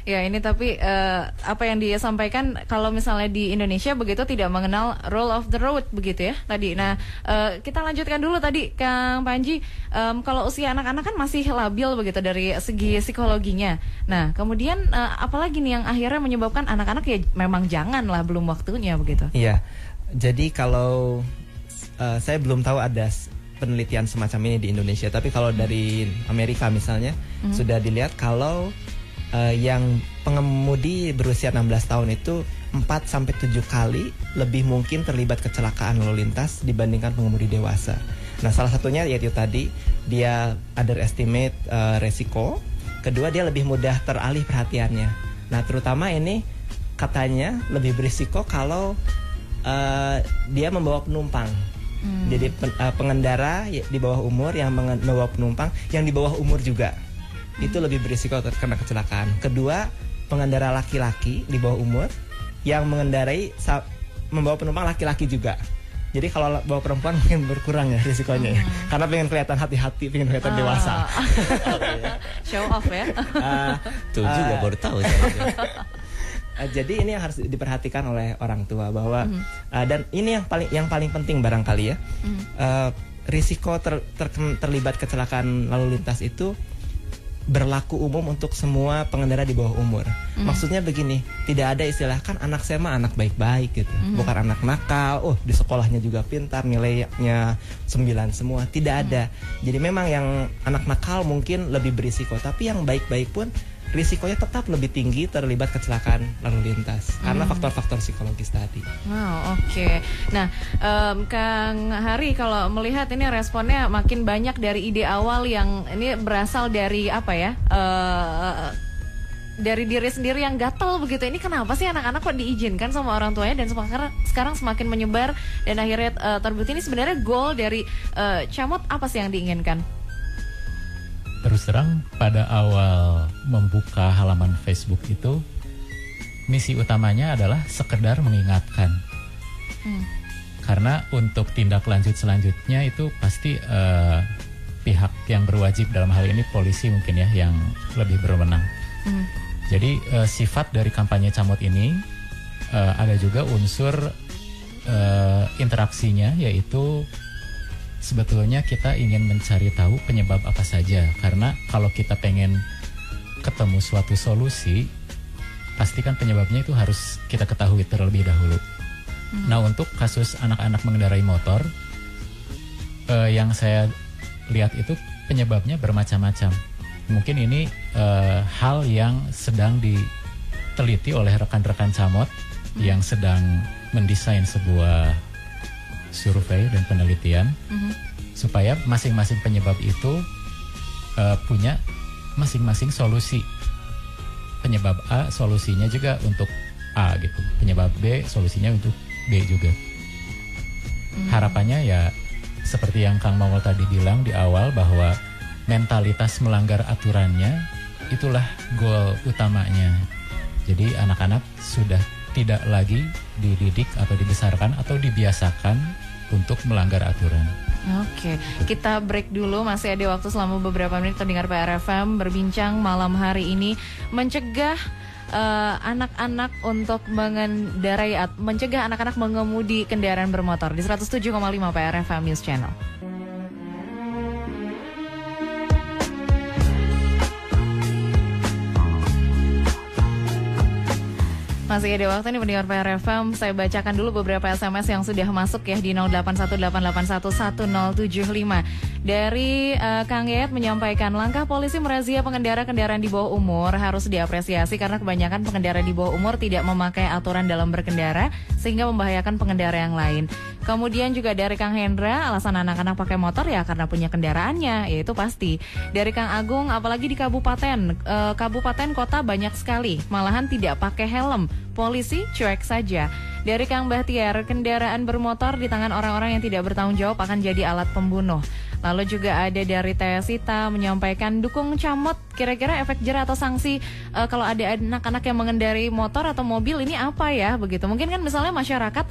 Ya ini tapi apa yang dia sampaikan kalau misalnya di Indonesia begitu tidak mengenal rule of the road begitu ya tadi. Nah kita lanjutkan dulu tadi Kang Panji, kalau usia anak-anak kan masih labil begitu dari segi psikologinya. Nah kemudian apalagi nih yang akhirnya menyebabkan anak-anak ya memang janganlah belum waktunya begitu. Iya, jadi kalau saya belum tahu ada penelitian semacam ini di Indonesia, tapi kalau dari Amerika misalnya sudah dilihat kalau yang pengemudi berusia 16 tahun itu 4-7 kali lebih mungkin terlibat kecelakaan lalu lintas dibandingkan pengemudi dewasa. Nah salah satunya yaitu tadi dia underestimate resiko. Kedua dia lebih mudah teralih perhatiannya. Nah terutama ini katanya lebih berisiko kalau dia membawa penumpang. Jadi pengendara di bawah umur yang membawa penumpang yang di bawah umur juga itu lebih berisiko terkena kecelakaan. Kedua, pengendara laki-laki di bawah umur yang mengendarai membawa penumpang laki-laki juga. Jadi kalau bawa perempuan mungkin berkurang ya risikonya ya. Karena pengen kelihatan hati-hati, pengen kelihatan dewasa. Show off ya. Tuh juga baru tahu saya. Jadi ini yang harus diperhatikan oleh orang tua bahwa dan ini yang paling penting barangkali ya. Risiko terlibat kecelakaan lalu lintas itu berlaku umum untuk semua pengendara di bawah umur. Maksudnya begini, tidak ada istilah kan anak saya mah anak baik-baik gitu. Bukan anak nakal, di sekolahnya juga pintar, nilainya 9 semua. Tidak ada. Jadi memang yang anak nakal mungkin lebih berisiko, tapi yang baik-baik pun risikonya tetap lebih tinggi terlibat kecelakaan lalu lintas karena faktor-faktor psikologis tadi. Wow, oke. Nah, Kang Hari kalau melihat ini responnya makin banyak dari ide awal yang ini berasal dari apa ya? Dari diri sendiri yang gatel begitu. Ini kenapa sih anak-anak kok diizinkan sama orang tuanya dan sekarang semakin menyebar dan akhirnya terbukti ini sebenarnya goal dari Camot apa sih yang diinginkan? Terus terang pada awal membuka halaman Facebook itu misi utamanya adalah sekedar mengingatkan. Karena untuk tindak lanjut selanjutnya itu pasti pihak yang berwajib dalam hal ini polisi mungkin ya yang lebih berwenang. Jadi sifat dari kampanye Camot ini ada juga unsur interaksinya yaitu sebetulnya kita ingin mencari tahu penyebab apa saja. Karena kalau kita pengen ketemu suatu solusi, pastikan penyebabnya itu harus kita ketahui terlebih dahulu. Nah, untuk kasus anak-anak mengendarai motor, yang saya lihat itu penyebabnya bermacam-macam. Mungkin ini hal yang sedang diteliti oleh rekan-rekan Camot yang sedang mendesain sebuah survei dan penelitian supaya masing-masing penyebab itu punya masing-masing solusi. Penyebab A solusinya juga untuk A gitu, penyebab B solusinya untuk B juga. Harapannya ya seperti yang Kang Mongol tadi bilang di awal, bahwa mentalitas melanggar aturannya itulah goal utamanya. Jadi anak-anak sudah tidak lagi dididik atau dibesarkan atau dibiasakan untuk melanggar aturan. Oke, kita break dulu, masih ada waktu selama beberapa menit pendengar PRFM berbincang malam hari ini mencegah anak-anak untuk mengendarai, mencegah anak-anak mengemudi kendaraan bermotor di 107,5 PRFM News Channel. Masih ada waktu nih pendengar PRFM, saya bacakan dulu beberapa SMS yang sudah masuk ya di 081881811075. Dari Kang Yayat menyampaikan, langkah polisi merazia pengendara kendaraan di bawah umur harus diapresiasi karena kebanyakan pengendara di bawah umur tidak memakai aturan dalam berkendara sehingga membahayakan pengendara yang lain. Kemudian juga dari Kang Hendra, alasan anak-anak pakai motor ya karena punya kendaraannya, ya itu pasti. Dari Kang Agung, apalagi di kabupaten kota banyak sekali, malahan tidak pakai helm. Polisi cuek saja. Dari Kang Bahtiar, kendaraan bermotor di tangan orang-orang yang tidak bertanggung jawab akan jadi alat pembunuh. Lalu juga ada dari Teasita menyampaikan, dukung Camot, kira-kira efek jerah atau sanksi kalau ada anak-anak yang mengendarai motor atau mobil ini apa ya begitu. Mungkin kan misalnya masyarakat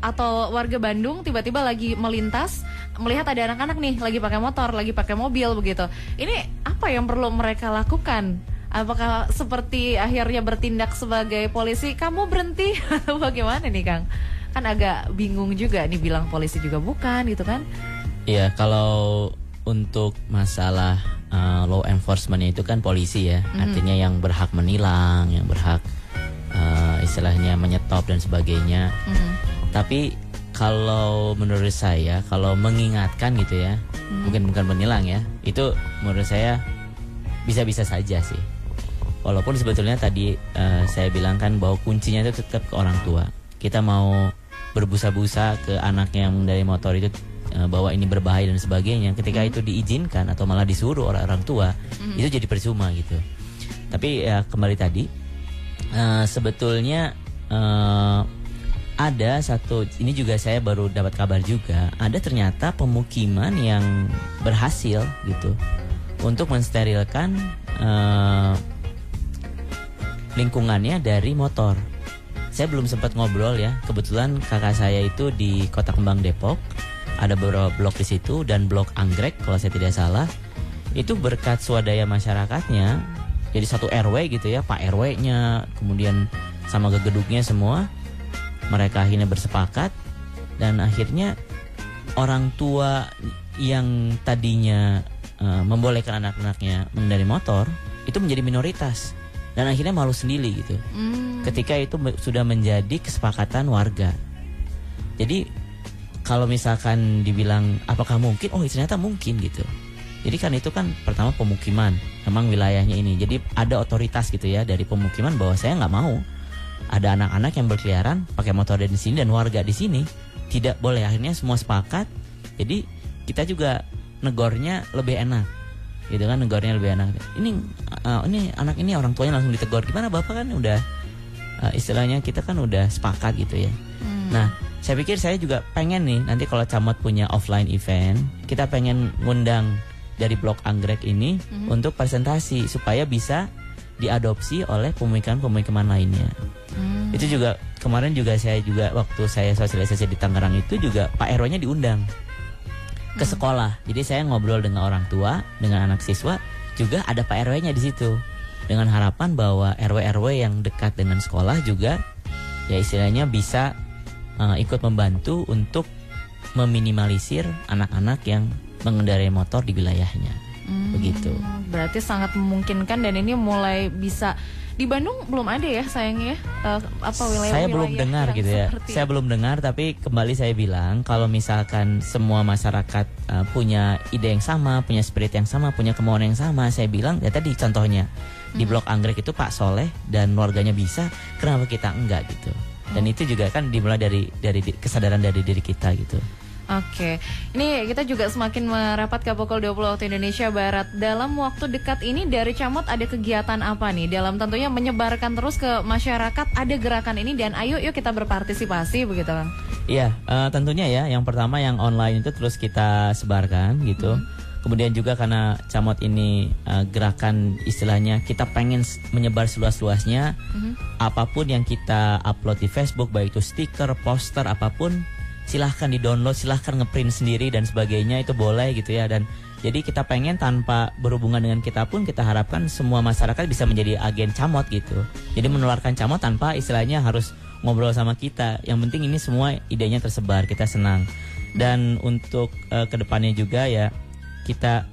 atau warga Bandung tiba-tiba lagi melintas melihat ada anak-anak nih lagi pakai motor, lagi pakai mobil begitu. Ini apa yang perlu mereka lakukan? Apakah seperti akhirnya bertindak sebagai polisi, kamu berhenti atau bagaimana nih Kang? Kan agak bingung juga nih, bilang polisi juga bukan gitu kan? Iya, kalau untuk masalah law enforcement itu kan polisi ya, artinya yang berhak menilang, yang berhak istilahnya menyetop dan sebagainya. Tapi kalau menurut saya, kalau mengingatkan gitu ya, bukan menilang ya, itu menurut saya bisa-bisa saja sih. Walaupun sebetulnya tadi saya bilang kan bahwa kuncinya itu tetap ke orang tua. Kita mau berbusa-busa ke anaknya yang dari motor itu bahwa ini berbahaya dan sebagainya, ketika itu diizinkan atau malah disuruh orang tua, itu jadi percuma gitu. Tapi ya kembali tadi, sebetulnya ada satu, ini juga saya baru dapat kabar juga, ada ternyata pemukiman yang berhasil gitu untuk mensterilkan lingkungannya dari motor. Saya belum sempat ngobrol ya, kebetulan kakak saya itu di Kota Kembang Depok, ada beberapa blok di situ dan blok Anggrek kalau saya tidak salah. Itu berkat swadaya masyarakatnya, jadi satu RW gitu ya, Pak RW-nya, kemudian sama gegeduknya semua, mereka akhirnya bersepakat dan akhirnya orang tua yang tadinya membolehkan anak-anaknya mengendarai motor itu menjadi minoritas dan akhirnya malu sendiri gitu. Ketika itu sudah menjadi kesepakatan warga. Jadi kalau misalkan dibilang apakah mungkin, oh ternyata mungkin gitu. Jadi kan itu kan pertama pemukiman, memang wilayahnya ini. Jadi ada otoritas gitu ya dari pemukiman bahwa saya nggak mau ada anak-anak yang berkeliaran pakai motor di sini dan warga di sini tidak boleh. Akhirnya semua sepakat. Jadi kita juga negornya lebih enak, gitu kan, negornya lebih enak. Ini anak ini orang tuanya langsung ditegur. Gimana bapak kan udah istilahnya kita kan udah sepakat gitu ya. Nah, saya pikir saya juga pengen nih nanti kalau Camot punya offline event, kita pengen ngundang dari blok Anggrek ini untuk presentasi supaya bisa diadopsi oleh pemukiman-pemukiman lainnya. Itu juga kemarin juga saya juga waktu saya sosialisasi di Tangerang itu juga Pak RW-nya diundang ke sekolah. Jadi saya ngobrol dengan orang tua, dengan anak siswa, juga ada Pak RW-nya di situ. Dengan harapan bahwa RW-RW yang dekat dengan sekolah juga ya istilahnya bisa ikut membantu untuk meminimalisir anak-anak yang mengendarai motor di wilayahnya. begitu. Berarti sangat memungkinkan dan ini mulai bisa di Bandung belum ada ya sayangnya wilayah. Saya belum dengar gitu ya. Saya belum dengar, tapi kembali saya bilang kalau misalkan semua masyarakat punya ide yang sama, punya spirit yang sama, punya kemauan yang sama, saya bilang ya tadi contohnya di Blok Anggrek itu Pak Soleh dan keluarganya bisa, kenapa kita enggak gitu. Dan itu juga kan dimulai dari kesadaran dari diri kita gitu. Oke, ini kita juga semakin merapat ke pukul 20 waktu Indonesia Barat. Dalam waktu dekat ini dari Camot ada kegiatan apa nih? Dalam tentunya menyebarkan terus ke masyarakat, ada gerakan ini dan ayo yuk kita berpartisipasi begitu kan? Iya, tentunya ya. Yang pertama yang online itu terus kita sebarkan gitu. Kemudian juga karena Camot ini gerakan istilahnya kita pengen menyebar seluas-luasnya. Apapun yang kita upload di Facebook, baik itu stiker, poster, apapun, silahkan di-download, silahkan ngeprint sendiri dan sebagainya, itu boleh gitu ya. Dan jadi kita pengen tanpa berhubungan dengan kita pun kita harapkan semua masyarakat bisa menjadi agen Camot gitu. Jadi menularkan Camot tanpa istilahnya harus ngobrol sama kita. Yang penting ini semua idenya tersebar, kita senang. Dan untuk kedepannya juga ya kita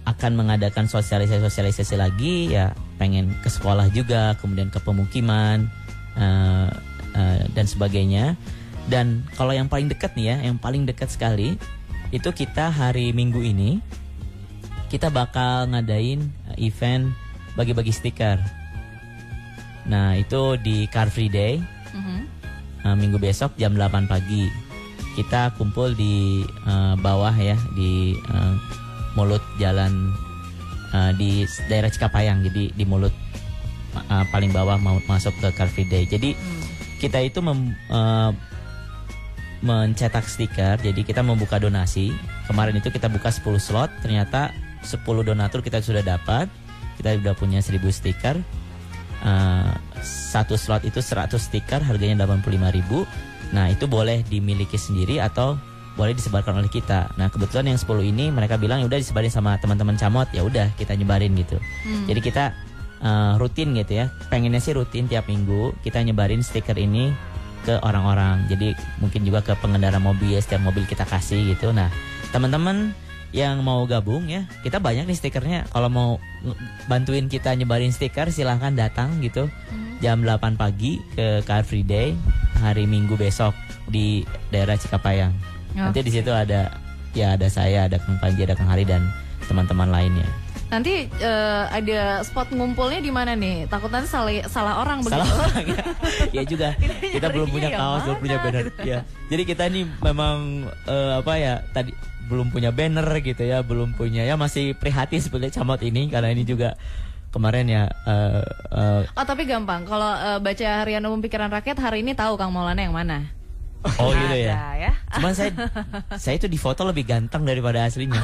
akan mengadakan sosialisasi lagi ya, pengen ke sekolah juga, kemudian ke pemukiman dan sebagainya. Dan kalau yang paling dekat nih ya, yang paling dekat sekali itu kita hari Minggu ini kita bakal ngadain event bagi-bagi stiker. Nah itu di Car Free Day Minggu besok jam 8 pagi. Kita kumpul di bawah ya, di mulut jalan di daerah Cikapayang. Jadi di mulut paling bawah mau masuk ke Car Free Day. Jadi kita itu mencetak stiker, jadi kita membuka donasi. Kemarin itu kita buka 10 slot, ternyata 10 donatur kita sudah dapat. Kita sudah punya 1000 stiker. Satu slot itu 100 stiker, harganya 85.000. Nah itu boleh dimiliki sendiri atau boleh disebarkan oleh kita. Nah kebetulan yang 10 ini mereka bilang ya udah disebarin sama teman-teman Camot, ya udah kita nyebarin gitu. Jadi kita rutin gitu ya, pengennya sih rutin tiap minggu kita nyebarin stiker ini ke orang-orang. Jadi mungkin juga ke pengendara mobil, setiap mobil kita kasih gitu. Nah teman-teman yang mau gabung ya, kita banyak nih stikernya. Kalau mau bantuin kita nyebarin stiker silahkan datang gitu jam 8 pagi ke Car Free Day hari Minggu besok di daerah Cikapayang. Nanti di situ ada saya, ada Kang Panji, ada Kang Hari dan teman-teman lainnya. Nanti ada spot ngumpulnya di mana nih? Takut nanti salah orang begitu. Salah orang ya. Ya juga. Kita belum punya kaos, belum punya banner. Ya. Jadi kita ini memang tadi belum punya banner gitu ya, belum punya, ya masih prihatin sebenarnya Camot ini karena ini juga kemarin ya. Tapi gampang. Kalau baca Harian Umum Pikiran Rakyat hari ini tahu Kang Maulana yang mana? Oh gitu ya. Cuman saya itu di foto lebih ganteng daripada aslinya.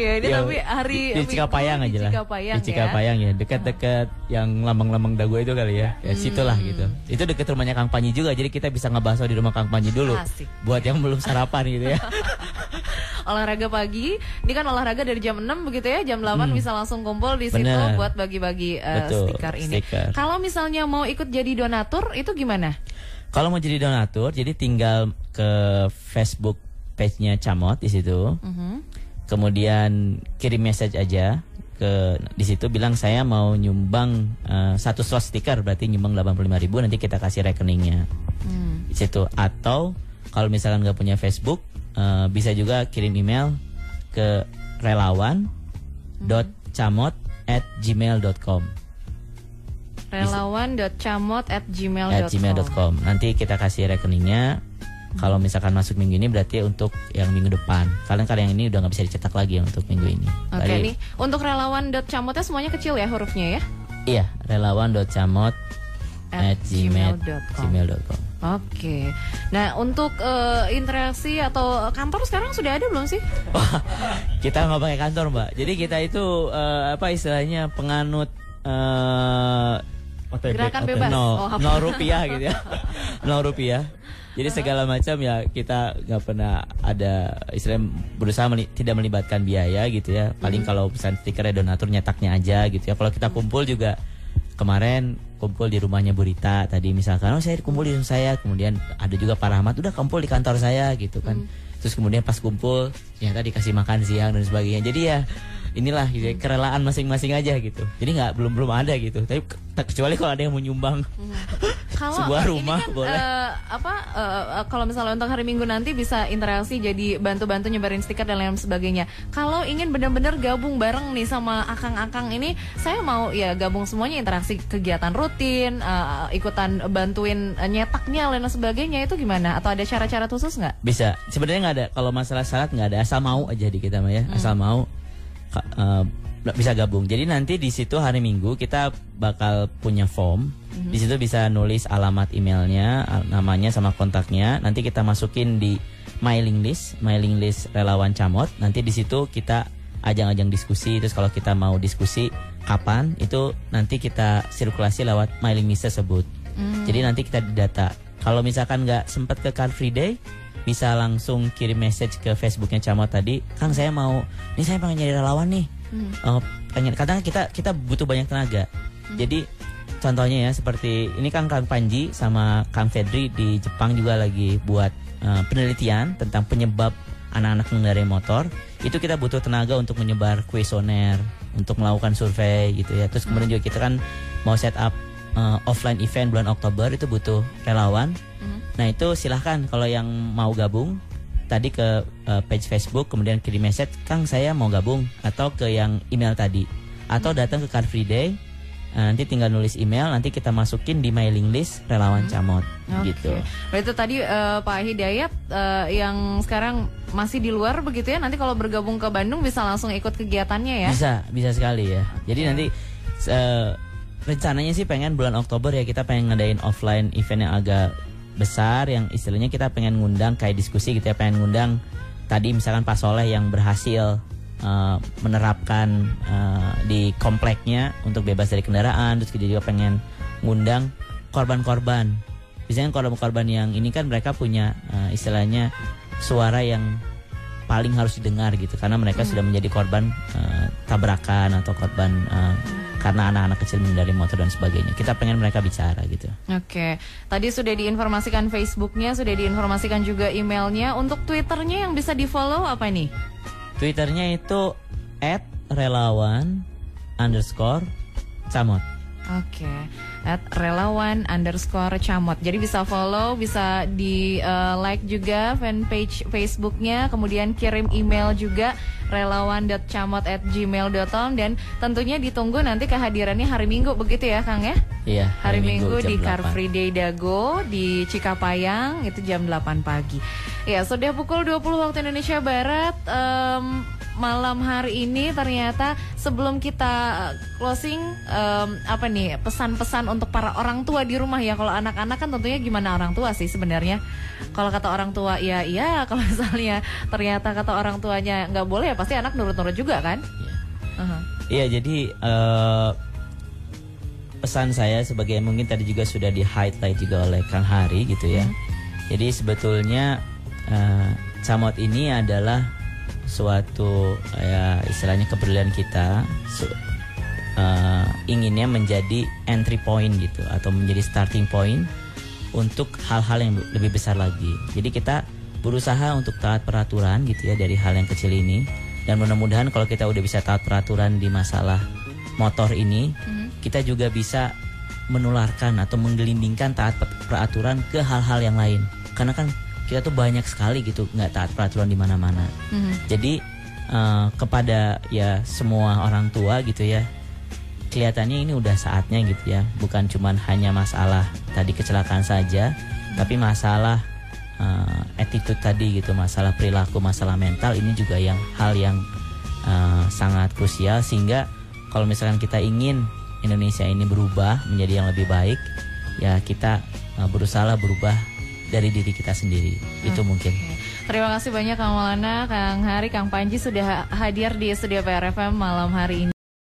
Ya ini tapi hari di Cikapayang aja lah. Di Cikapayang ya, dekat-dekat yang lambang-lambang dago itu kali ya. Ya situlah gitu. Itu dekat rumahnya Kang Panji juga, jadi kita bisa ngebahas di rumah Kang Panji dulu. Asik. Buat yang belum sarapan gitu ya. Olahraga pagi, ini kan olahraga dari jam 6 begitu ya, jam 8 bisa langsung kumpul di situ buat bagi-bagi stiker ini. Kalau misalnya mau ikut jadi donatur itu gimana? Kalau mau jadi donatur, jadi tinggal ke Facebook page-nya Camot di situ. Kemudian kirim message aja ke di situ, bilang saya mau nyumbang 1 slot stiker, berarti nyumbang 85.000, nanti kita kasih rekeningnya. Di situ. Atau kalau misalkan nggak punya Facebook, bisa juga kirim email ke relawan.camot@gmail.com. relawan.camot@gmail.com. Nanti kita kasih rekeningnya. Kalau misalkan masuk minggu ini berarti untuk yang minggu depan. Kalian yang ini udah nggak bisa dicetak lagi untuk minggu ini. Oke, nih untuk relawan.camotnya semuanya kecil ya hurufnya ya? Iya, relawan.camot@gmail.com. Oke. Nah untuk interaksi atau kantor sekarang sudah ada belum sih? Kita nggak pakai kantor Mbak. Jadi kita itu istilahnya penganut gerakan bebas. 0 rupiah gitu ya. 0 rupiah. Jadi segala macam ya kita nggak pernah ada istilahnya berusaha tidak melibatkan biaya gitu ya. Paling kalau pesan stiker ya donatur nyetaknya aja gitu ya. Kalau kita kumpul juga kemarin kumpul di rumahnya Bu Rita tadi misalkan, saya kumpul di rumah saya, kemudian ada juga Pak Rahmat udah kumpul di kantor saya gitu kan. Terus kemudian pas kumpul ternyata dikasih makan siang dan sebagainya. Jadi ya inilah gitu ya, kerelaan masing-masing aja gitu. Jadi belum ada gitu. Tapi kecuali kalau ada yang mau nyumbang sebuah rumah kan, boleh. Kalau misalnya untuk hari Minggu nanti bisa interaksi jadi bantu-bantu nyebarin stiker dan lain sebagainya. Kalau ingin benar-benar gabung bareng nih sama akang-akang ini, saya mau ya gabung semuanya, interaksi kegiatan rutin, ikutan bantuin nyetaknya dan sebagainya, itu gimana? Atau ada cara-cara khusus nggak? Bisa. Sebenarnya nggak ada. Kalau masalah syarat nggak ada. Asal mau aja di kita mah ya. Asal mau bisa gabung. Jadi nanti di situ hari Minggu kita bakal punya form. Di situ bisa nulis alamat emailnya, namanya sama kontaknya. Nanti kita masukin di mailing list relawan Camot. Nanti di situ kita ajang-ajang diskusi. Terus kalau kita mau diskusi kapan, itu nanti kita sirkulasi lewat mailing list tersebut. Jadi nanti kita didata. Kalau misalkan nggak sempat ke Car Free Day, bisa langsung kirim message ke Facebooknya Camot tadi, Kang saya mau, nih saya pengen jadi relawan nih. Kadang kita butuh banyak tenaga. Jadi contohnya ya seperti ini Kang Panji sama Kang Fedri di Jepang juga lagi buat penelitian tentang penyebab anak-anak mengendarai motor. Itu kita butuh tenaga untuk menyebar kuesioner, untuk melakukan survei gitu ya. Terus kemudian juga kita kan mau set up offline event bulan Oktober, itu butuh relawan. Nah itu silahkan kalau yang mau gabung tadi ke page Facebook, kemudian kirim message, Kang saya mau gabung, atau ke yang email tadi, atau datang ke Car Free Day. Nanti tinggal nulis email, nanti kita masukin di mailing list relawan Camot gitu. Itu tadi Pak Hidayat yang sekarang masih di luar begitu ya, nanti kalau bergabung ke Bandung bisa langsung ikut kegiatannya ya? Bisa sekali ya. Jadi nanti rencananya sih pengen bulan Oktober ya, kita pengen ngadain offline event yang agak besar, yang istilahnya kita pengen ngundang kayak diskusi gitu ya, pengen ngundang tadi misalkan Pak Soleh yang berhasil menerapkan di kompleknya untuk bebas dari kendaraan. Terus kita juga pengen ngundang korban-korban. Biasanya korban-korban yang ini kan mereka punya istilahnya suara yang paling harus didengar gitu, karena mereka sudah menjadi korban tabrakan atau korban karena anak-anak kecil mengendarai motor dan sebagainya. Kita pengen mereka bicara gitu. Oke, tadi sudah diinformasikan Facebooknya, sudah diinformasikan juga emailnya. Untuk Twitternya yang bisa di follow apa nih? Twitternya itu @relawan_camot. Oke, @relawan_camot. Jadi bisa follow, bisa di like juga fanpage Facebooknya, kemudian kirim email juga relawan.camot@gmail.com, dan tentunya ditunggu nanti kehadirannya hari Minggu begitu ya Kang ya? Iya, hari Minggu di Car Free Day Dago di Cikapayang itu jam 8 pagi. Ya, sudah pukul 20 waktu Indonesia Barat. Malam hari ini ternyata sebelum kita closing, apa nih pesan-pesan untuk para orang tua di rumah ya. Kalau anak-anak kan tentunya gimana orang tua sih sebenarnya. Kalau kata orang tua ya iya, kalau misalnya ternyata kata orang tuanya nggak boleh ya pasti anak nurut-nurut juga kan. Iya, jadi pesan saya sebagai mungkin tadi juga sudah di highlight juga oleh Kang Hari gitu ya. Jadi sebetulnya Camot ini adalah suatu ya istilahnya kepedulian kita, inginnya menjadi entry point gitu, atau menjadi starting point untuk hal-hal yang lebih besar lagi. Jadi kita berusaha untuk taat peraturan gitu ya dari hal yang kecil ini, dan mudah-mudahan kalau kita udah bisa taat peraturan di masalah motor ini, kita juga bisa menularkan atau menggelindingkan taat peraturan ke hal-hal yang lain. Karena kan kita tuh banyak sekali gitu nggak taat peraturan di mana-mana. Jadi kepada ya semua orang tua gitu ya, kelihatannya ini udah saatnya gitu ya, bukan cuman hanya masalah tadi kecelakaan saja, tapi masalah attitude tadi gitu, masalah perilaku, masalah mental, ini juga yang hal yang sangat krusial. Sehingga kalau misalkan kita ingin Indonesia ini berubah menjadi yang lebih baik, ya kita berusaha berubah dari diri kita sendiri. Itu mungkin. Terima kasih banyak Kang Maulana, Kang Hari, Kang Panji sudah hadir di studio PRFM malam hari ini.